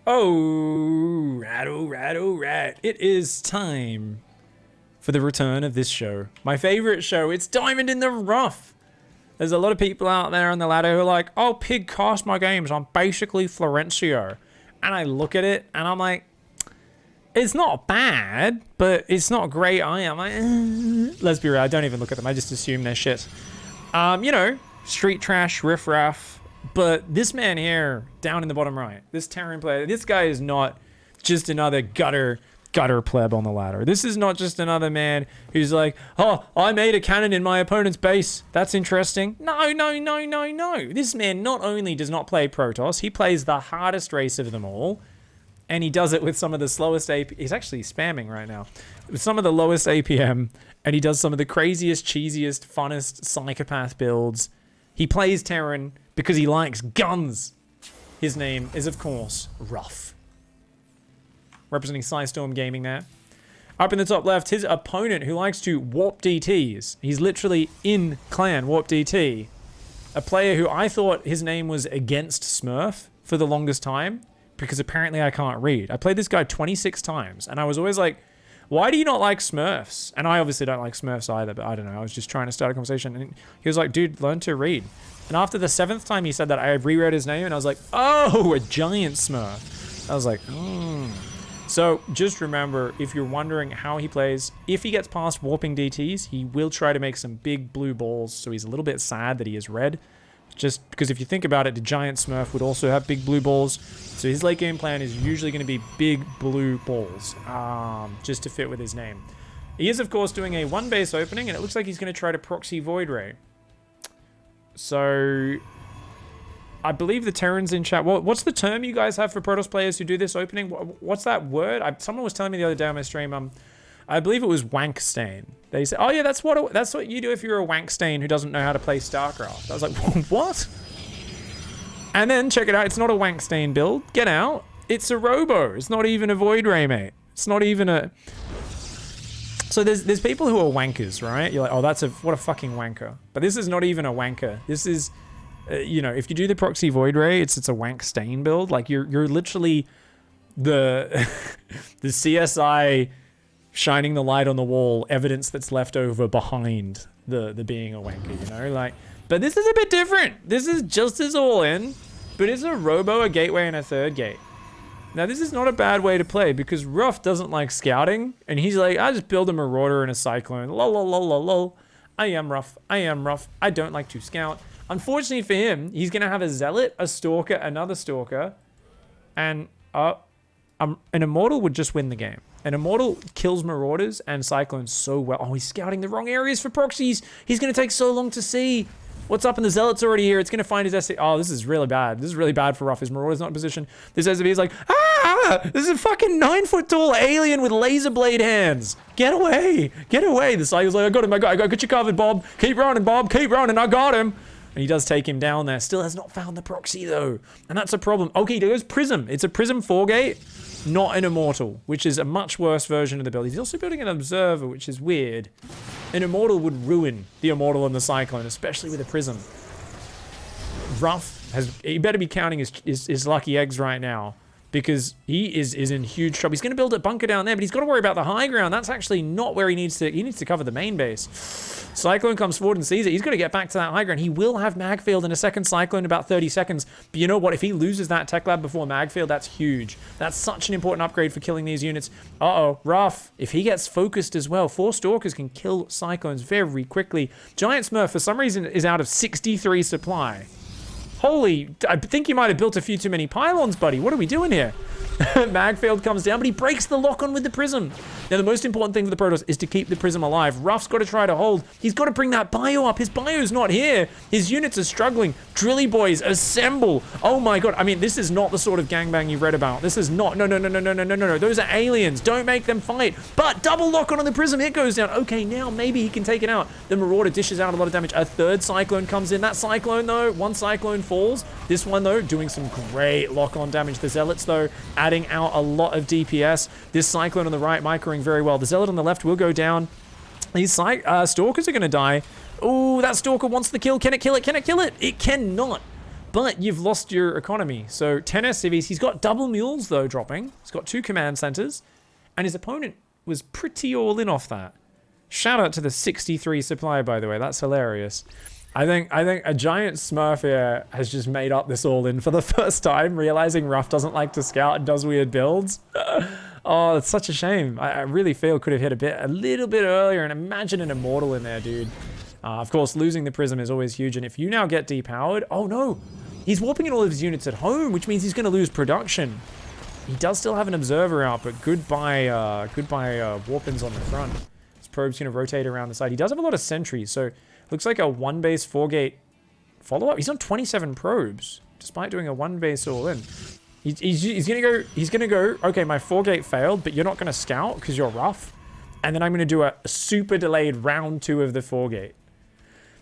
Oh, right. It is time for the return of this show. My favorite show. It's Diamond in the Rough. There's a lot of people out there on the ladder who are like, oh, Pig cast my games. I'm basically Florencio. And I look at it and I'm like, it's not bad, but it's not great. I am like, let's be real. I don't even look at them. I just assume they're shit. You know, street trash, riffraff. But this man here, down in the bottom right, this Terran player, this guy is not just another gutter pleb on the ladder. This is not just another man who's like, oh, I made a cannon in my opponent's base. That's interesting. No. This man not only does not play Protoss, he plays the hardest race of them all. And he does it with some of the slowest AP. He's actually spamming right now. With some of the lowest APM. And he does some of the craziest, cheesiest, funnest psychopath builds. He plays Terran because he likes guns. His name is, of course, Ruff. Representing Psystorm Gaming there. Up in the top left, his opponent who likes to warp DTs. He's literally in clan warp DT. A player who I thought his name was Against Smurf for the longest time. Because apparently I can't read. I played this guy 26 times. And I was always like, why do you not like Smurfs? And I obviously don't like Smurfs either, but I don't know. I was just trying to start a conversation. And he was like, dude, learn to read. And after the 7th time he said that, I reread his name and I was like, oh, a giant Smurf. I was like, So just remember, if you're wondering how he plays, if he gets past warping DTs, he will try to make some big blue balls. So he's a little bit sad that he is red. Just because if you think about it, the giant Smurf would also have big blue balls. So his late game plan is usually going to be big blue balls, just to fit with his name. He is, of course, doing a 1-base opening, and it looks like he's going to try to proxy Void Ray. So I believe the Terran's in chat. What's the term you guys have for Protoss players who do this opening? What's that word? Someone was telling me the other day on my stream, I believe it was wank stain. They said, oh yeah, that's what you do if you're a wank stain who doesn't know how to play StarCraft. I was like, what? And then check it out. It's not a wank stain build. Get out. It's a robo. It's not even a Void Ray, mate. It's not even a... So there's people who are wankers, right? You're like, oh, what a fucking wanker. But this is not even a wanker. This is, you know, if you do the proxy Void Ray, it's a wank stain build. Like you're literally the the CSI shining the light on the wall, evidence that's left over behind the being a wanker, you know? Like, but this is a bit different. This is just as all in, but it's a robo, a gateway, and a third gate. Now, this is not a bad way to play because Ruff doesn't like scouting, and he's like, I just build a Marauder and a Cyclone. Lol. I am Ruff. I don't like to scout. Unfortunately for him, he's going to have a Zealot, a Stalker, another Stalker, and an Immortal would just win the game. An Immortal kills Marauders and Cyclones so well. Oh, he's scouting the wrong areas for proxies. He's going to take so long to see. What's up? And the Zealot's already here. It's going to find his SC. Oh, this is really bad. This is really bad for Ruff. His Marauder's not in position. This SCV is like, this is a fucking 9-foot-tall alien with laser blade hands. Get away. The Cyclone's like, I got him. I got you covered, Bob. Keep running, Bob. Keep running. I got him. And he does take him down there. Still has not found the proxy, though. And that's a problem. Okay, there goes Prism. It's a Prism 4-gate. Not an Immortal, which is a much worse version of the build. He's also building an Observer, which is weird. An Immortal would ruin the Immortal and the Cyclone, especially with a Prism. Ruff he better be counting his lucky eggs right now, because he is in huge trouble. He's going to build a bunker down there, but he's got to worry about the high ground. That's actually not where he needs to cover the main base. Cyclone comes forward and sees it. He's got to get back to that high ground. He will have Magfield in a second Cyclone in about 30 seconds. But you know what? If he loses that Tech Lab before Magfield, that's huge. That's such an important upgrade for killing these units. Uh-oh, Ruff. If he gets focused as well, 4 Stalkers can kill Cyclones very quickly. Giant Smurf, for some reason, is out of 63 supply. Holy, I think you might have built a few too many pylons, buddy. What are we doing here? Magfield comes down, but he breaks the lock-on with the Prism. Now, the most important thing for the Protoss is to keep the Prism alive. Ruff's got to try to hold. He's got to bring that bio up. His bio's not here. His units are struggling. Drilly boys, assemble. Oh my god. I mean, this is not the sort of gangbang you read about. This is not. No. Those are aliens. Don't make them fight. But double lock-on on the Prism. It goes down. Okay, now maybe he can take it out. The Marauder dishes out a lot of damage. A third Cyclone comes in. That Cyclone, though, one Cyclone falls. This one, though, doing some great lock-on damage. The Zealots, though, adding out a lot of DPS. This Cyclone on the right, microing very well. The Zealot on the left will go down. These Stalkers are going to die. Oh, that Stalker wants the kill. Can it kill it? Can it kill it? It cannot. But you've lost your economy. So 10 SCVs. He's got double mules, though, dropping. He's got 2 command centers. And his opponent was pretty all in off that. Shout out to the 63 supply, by the way. That's hilarious. I think a giant Smurf here has just made up this all in for the first time, realizing Ruff doesn't like to scout and does weird builds. Oh, it's such a shame. I really feel could have hit a little bit earlier, and imagine an Immortal in there, dude. Of course, losing the Prism is always huge, and if you now get depowered, oh no, he's warping in all of his units at home, which means he's going to lose production. He does still have an Observer out, but goodbye warp-ins on the front. His probe's going to rotate around the side. He does have a lot of sentries, so looks like a 1-base 4-gate follow-up. He's on 27 probes, despite doing a 1-base all-in. He's gonna go, okay, my 4-gate failed, but you're not gonna scout because you're Ruff. And then I'm gonna do a super delayed round 2 of the 4-gate.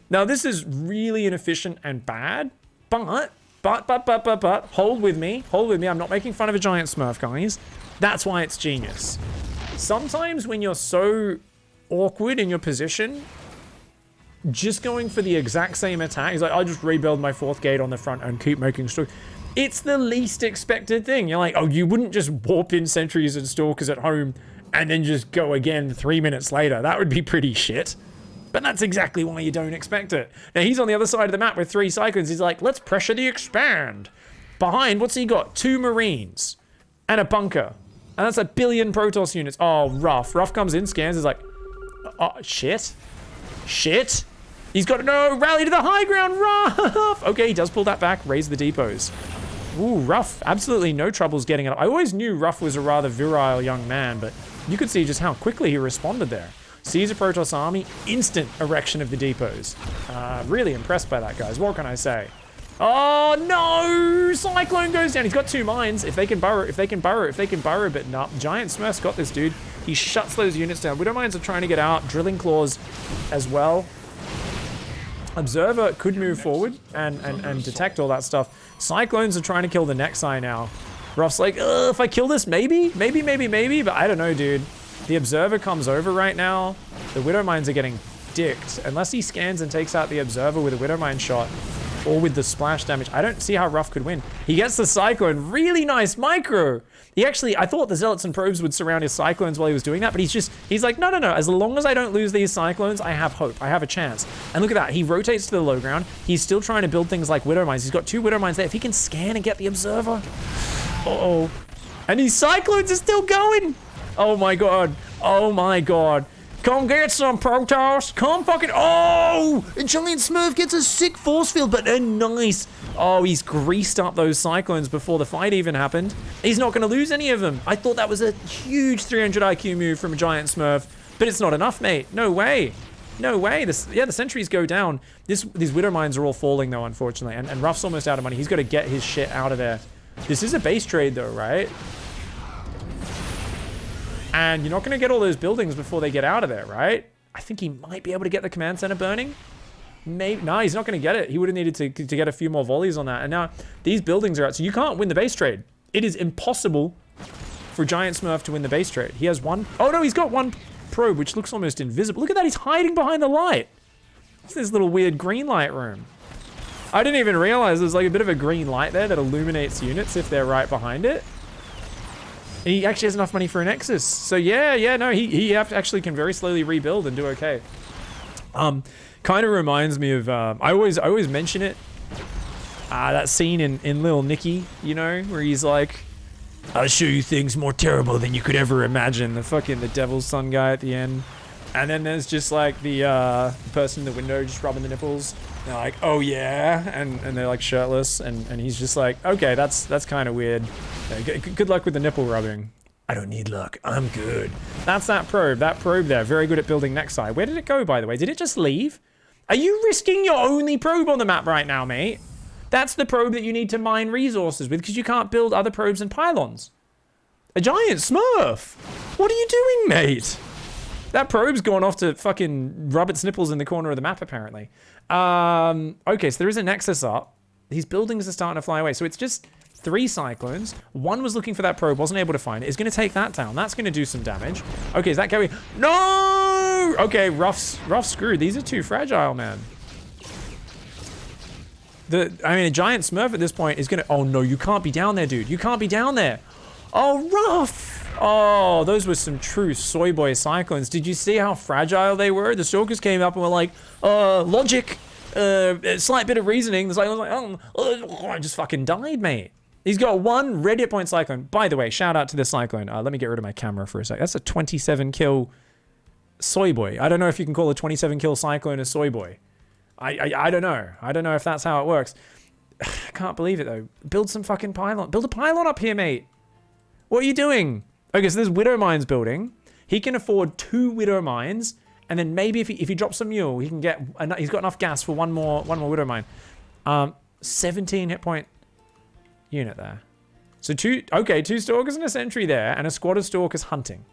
Now, this is really inefficient and bad, but, hold with me. I'm not making fun of a giant Smurf, guys. That's why it's genius. Sometimes when you're so awkward in your position, just going for the exact same attack, he's like, I'll just rebuild my 4th gate on the front and keep making story. It's the least expected thing. You're like, oh, you wouldn't just warp in sentries and stalkers at home and then just go again 3 minutes later. That would be pretty shit. But that's exactly why you don't expect it. Now, he's on the other side of the map with 3 Cyclones. He's like, let's pressure the expand. Behind, what's he got? 2 Marines and a bunker. And that's 1 billion Protoss units. Oh, Ruff. Ruff comes in, scans, is like, oh, shit. Shit. He's got to, no, rally to the high ground, Ruff! Okay, he does pull that back, raise the depots. Ooh, Ruff, absolutely no troubles getting it. I always knew Ruff was a rather virile young man, but you could see just how quickly he responded there. Sees a Protoss army, instant erection of the depots. Really impressed by that, guys. What can I say? Oh, no! Cyclone goes down. He's got 2 mines. If they can burrow, but no. Giant Smurf's got this, dude. He shuts those units down. Widow Mines are trying to get out. Drilling Claws as well. Observer could move forward and detect all that stuff. Cyclones are trying to kill the Nexi now. Ruff's like, if I kill this, maybe, but I don't know, dude. The Observer comes over right now. The Widow Mines are getting dicked. Unless he scans and takes out the Observer with a Widow Mine shot or with the splash damage, I don't see how Ruff could win. He gets the Cyclone. Really nice micro. He actually, I thought the Zealots and Probes would surround his Cyclones while he was doing that, but he's like, no. As long as I don't lose these Cyclones, I have hope. I have a chance. And look at that. He rotates to the low ground. He's still trying to build things like Widow Mines. He's got 2 Widow Mines there. If he can scan and get the Observer. Uh-oh. And his Cyclones are still going. Oh my god. Oh my god. Come get some, Protoss. Come fucking... Oh! A giant Smurf gets a sick force field, but a nice... Oh, he's greased up those Cyclones before the fight even happened. He's not going to lose any of them. I thought that was a huge 300 IQ move from a giant Smurf, but it's not enough, mate. No way. No way. The sentries go down. These Widow Mines are all falling, though, unfortunately, and Ruff's almost out of money. He's got to get his shit out of there. This is a base trade, though, right? And you're not going to get all those buildings before they get out of there, right? I think he might be able to get the command center burning. Maybe. No, he's not going to get it. He would have needed to get a few more volleys on that. And now these buildings are out. So you can't win the base trade. It is impossible for Giant Smurf to win the base trade. He has 1. Oh, no, he's got 1 probe, which looks almost invisible. Look at that. He's hiding behind the light. It's this little weird green light room. I didn't even realize there's like a bit of a green light there that illuminates units if they're right behind it. And he actually has enough money for a Nexus. So yeah, no, he actually can very slowly rebuild and do okay. Kind of reminds me of, I always mention it. That scene in Little Nicky, you know, where he's like, I'll show you things more terrible than you could ever imagine. The Devil's Son guy at the end. And then there's just like the person in the window just rubbing the nipples. They're like, oh yeah, and they're like shirtless, and he's just like, okay, that's kind of weird. Good luck with the nipple rubbing. I don't need luck, I'm good. That's that probe there, very good at building Nexi. Where did it go, by the way? Did it just leave? Are you risking your only probe on the map right now, mate? That's the probe that you need to mine resources with, because you can't build other probes and pylons. A giant Smurf! What are you doing, mate? That probe's gone off to fucking rub its nipples in the corner of the map, apparently. Okay, so there is a Nexus up. These buildings are starting to fly away. So it's just 3 Cyclones. 1 was looking for that probe, wasn't able to find it. Is going to take that down. That's going to do some damage. Okay, is that going? No! Okay, Ruff's screwed. These are too fragile, man. I mean, a giant Smurf at this point is gonna... Oh no, you can't be down there, dude. You can't be down there. Oh, Ruff! Oh, those were some true soy boy cyclones. Did you see how fragile they were? The Stalkers came up and were like, logic, a slight bit of reasoning. The Cyclone's like, oh, I just fucking died, mate. He's got 1 red hit point Cyclone. By the way, shout out to this Cyclone. Let me get rid of my camera for a sec. That's a 27 kill soy boy. I don't know if you can call a 27 kill Cyclone a soy boy. I don't know. I don't know if that's how it works. I can't believe it though. Build some fucking pylon. Build a pylon up here, mate. What are you doing? Okay, so there's Widow Mines building. He can afford 2 Widow Mines, and then maybe if he drops a mule, he can get. He's got enough gas for one more Widow Mine. 17 hit point unit there. So 2 Stalkers and a Sentry there, and a squad of Stalkers hunting.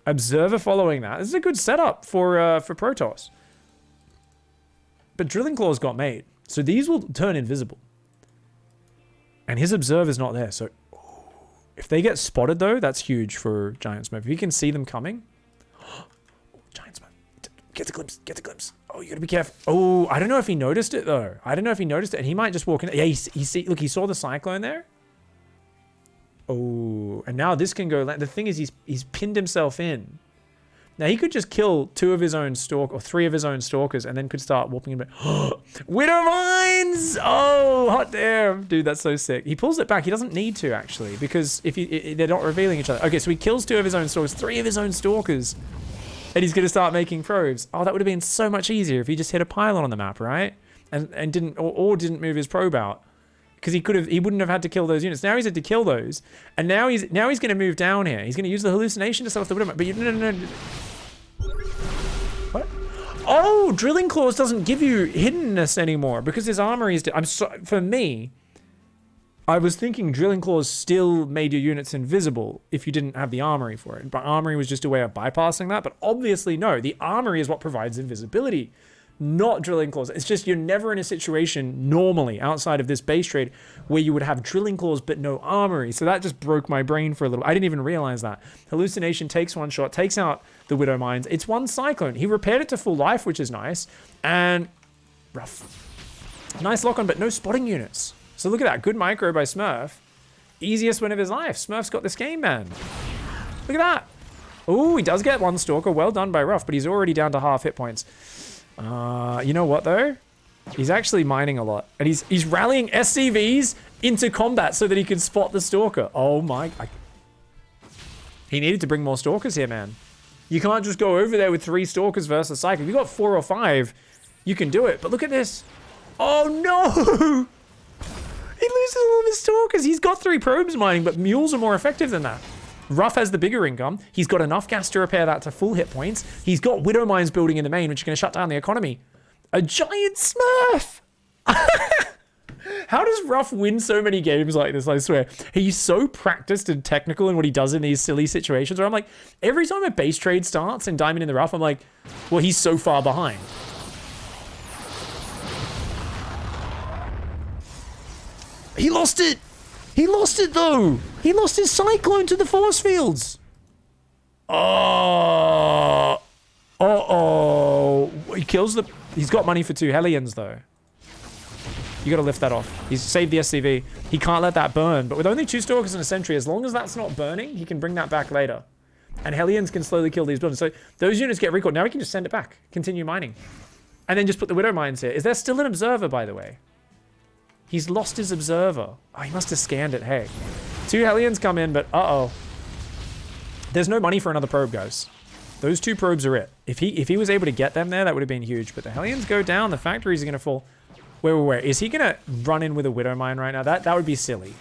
Observer following that. This is a good setup for Protoss. But Drilling Claws got made, so these will turn invisible. And his Observer's not there, so if they get spotted though, that's huge for Giant Smurf. If you can see them coming. Giant Smurf. Get the glimpse. Get the glimpse. Oh, you gotta be careful. Oh, I don't know if he noticed it though. I don't know if he noticed it. And he might just walk in. Yeah, look, he saw the Cyclone there. Oh, and now this can go. The thing is, he's pinned himself in. Now he could just kill 2 of his own or 3 of his own Stalkers, and then could start whooping him. Widow Mines! Oh, hot damn, dude, that's so sick. He pulls it back. He doesn't need to actually, because if they're not revealing each other. Okay, so he kills 2 of his own Stalkers, 3 of his own Stalkers, and he's gonna start making probes. Oh, that would have been so much easier if he just hit a pylon on the map, right? And didn't didn't move his probe out. Because he wouldn't have had to kill those units. Now he's had to kill those, and now he's going to move down here. He's going to use the hallucination to stealth the Widow. But no. What? Oh, Drilling Claws doesn't give you hiddenness anymore because his armory is. For me, I was thinking Drilling Claws still made your units invisible if you didn't have the armory for it. But armory was just a way of bypassing that. But obviously, no. The armory is what provides invisibility. Not Drilling Claws. It's just you're never in a situation normally outside of this base trade where you would have Drilling Claws but no armory. So that just broke my brain for a little. I didn't even realize that. Hallucination takes 1 shot, takes out the Widow Mines. It's 1 Cyclone. He repaired it to full life, which is nice. And Ruff. Nice lock on, but no spotting units. So look at that. Good micro by Smurf. Easiest win of his life. Smurf's got this game, man. Look at that. Oh, he does get 1 Stalker. Well done by Ruff, but he's already down to half hit points. You know what though? He's actually mining a lot, and he's rallying SCVs into combat so that he can spot the Stalker. Oh my! He needed to bring more Stalkers here, man. You can't just go over there with 3 Stalkers versus Cycle. If you got 4 or 5, you can do it. But look at this! Oh no! He loses all of his Stalkers. He's got 3 probes mining, but mules are more effective than that. Ruff has the bigger income. He's got enough gas to repair that to full hit points. He's got Widow Mines building in the main, which are going to shut down the economy. A giant Smurf! How does Ruff win so many games like this, I swear? He's so practiced and technical in what he does in these silly situations where I'm like, every time a base trade starts in Diamond in the Rough, I'm like, well, he's so far behind. He lost it! He lost it though! He lost his Cyclone to the force fields! Oh! Uh-oh! He kills the... He's got money for 2 Hellions though. You gotta lift that off. He's saved the SCV. He can't let that burn, but with only 2 Stalkers and a Sentry, as long as that's not burning, he can bring that back later. And Hellions can slowly kill these buildings. So those units get recalled. Now he can just send it back. Continue mining. And then just put the Widow Mines here. Is there still an Observer, by the way? He's lost his Observer. Oh, he must have scanned it. Hey. 2 Hellions come in, but uh-oh. There's no money for another probe, guys. Those 2 probes are it. If he was able to get them there, that would have been huge. But the Hellions go down. The factories are going to fall. Where? Is he going to run in with a Widow Mine right now? That would be silly.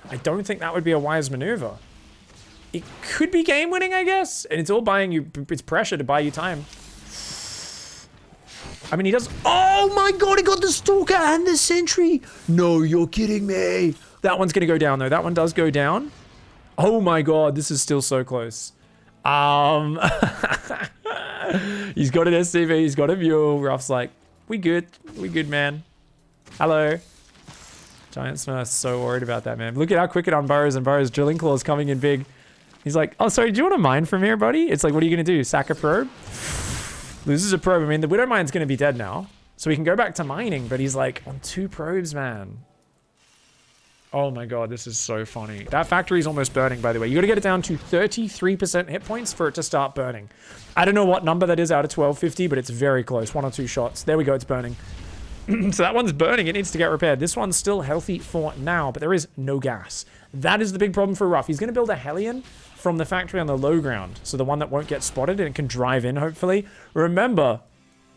I don't think that would be a wise maneuver. It could be game winning, I guess. And it's all buying you... It's pressure to buy you time. I mean, he does... Oh my god, he got the Stalker and the Sentry! No, you're kidding me! That one's gonna go down, though. That one does go down. Oh my god, this is still so close. He's got an SCV, he's got a mule. Ruff's like, we good, man. Hello. Giant Smurf's so worried about that, man. Look at how quick it unburrows, and Burrow's Drilling Claws coming in big. He's like, oh, sorry, do you want to mine from here, buddy? It's like, what are you gonna do? Sack a probe? Loses a probe. I mean, the Widow Mine's going to be dead now. So we can go back to mining, but he's like on 2 probes, man. Oh my god, this is so funny. That factory's almost burning, by the way. You gotta get it down to 33% hit points for it to start burning. I don't know what number that is out of 1250, but it's very close. 1 or 2 shots. There we go, it's burning. So that one's burning. It needs to get repaired. This one's still healthy for now, but there is no gas. That is the big problem for Ruff. He's gonna build a Hellion from the factory on the low ground. So the one that won't get spotted and it can drive in, hopefully. Remember,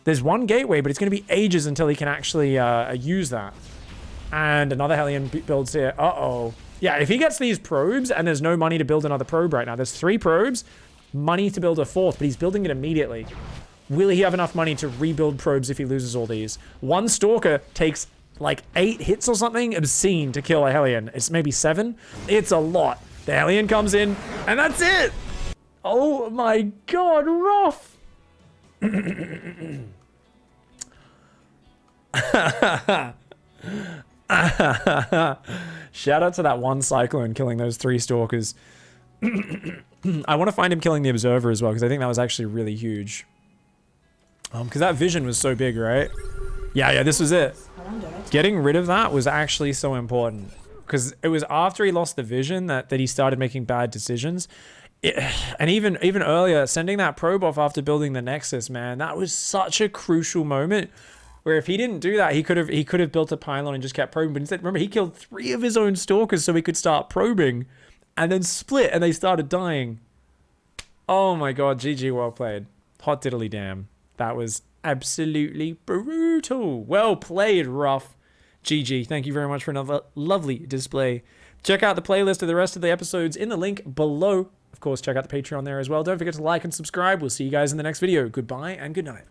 there's one gateway, but it's gonna be ages until he can actually use that. And another Hellion builds here. Uh-oh. Yeah, if he gets these probes and there's no money to build another probe right now. There's 3 probes, money to build a 4th, but he's building it immediately. Will he have enough money to rebuild probes if he loses all these? 1 Stalker takes like 8 hits or something obscene to kill a Hellion. It's maybe 7. It's a lot. The Hellion comes in and that's it. Oh my god, Ruff. Shout out to that 1 Cyclone killing those 3 Stalkers. I want to find him killing the Observer as well, because I think that was actually really huge. Because that vision was so big, right? Yeah, this was it. Getting rid of that was actually so important. Because it was after he lost the vision that he started making bad decisions. And even earlier, sending that probe off after building the Nexus, man, that was such a crucial moment. Where if he didn't do that, he could have built a pylon and just kept probing. But instead, remember, he killed 3 of his own Stalkers so he could start probing. And then split and they started dying. Oh my god, GG, well played. Hot diddly damn. That was absolutely brutal. Well played, Ruff. GG, thank you very much for another lovely display. Check out the playlist of the rest of the episodes in the link below. Of course, check out the Patreon there as well. Don't forget to like and subscribe. We'll see you guys in the next video. Goodbye and good night.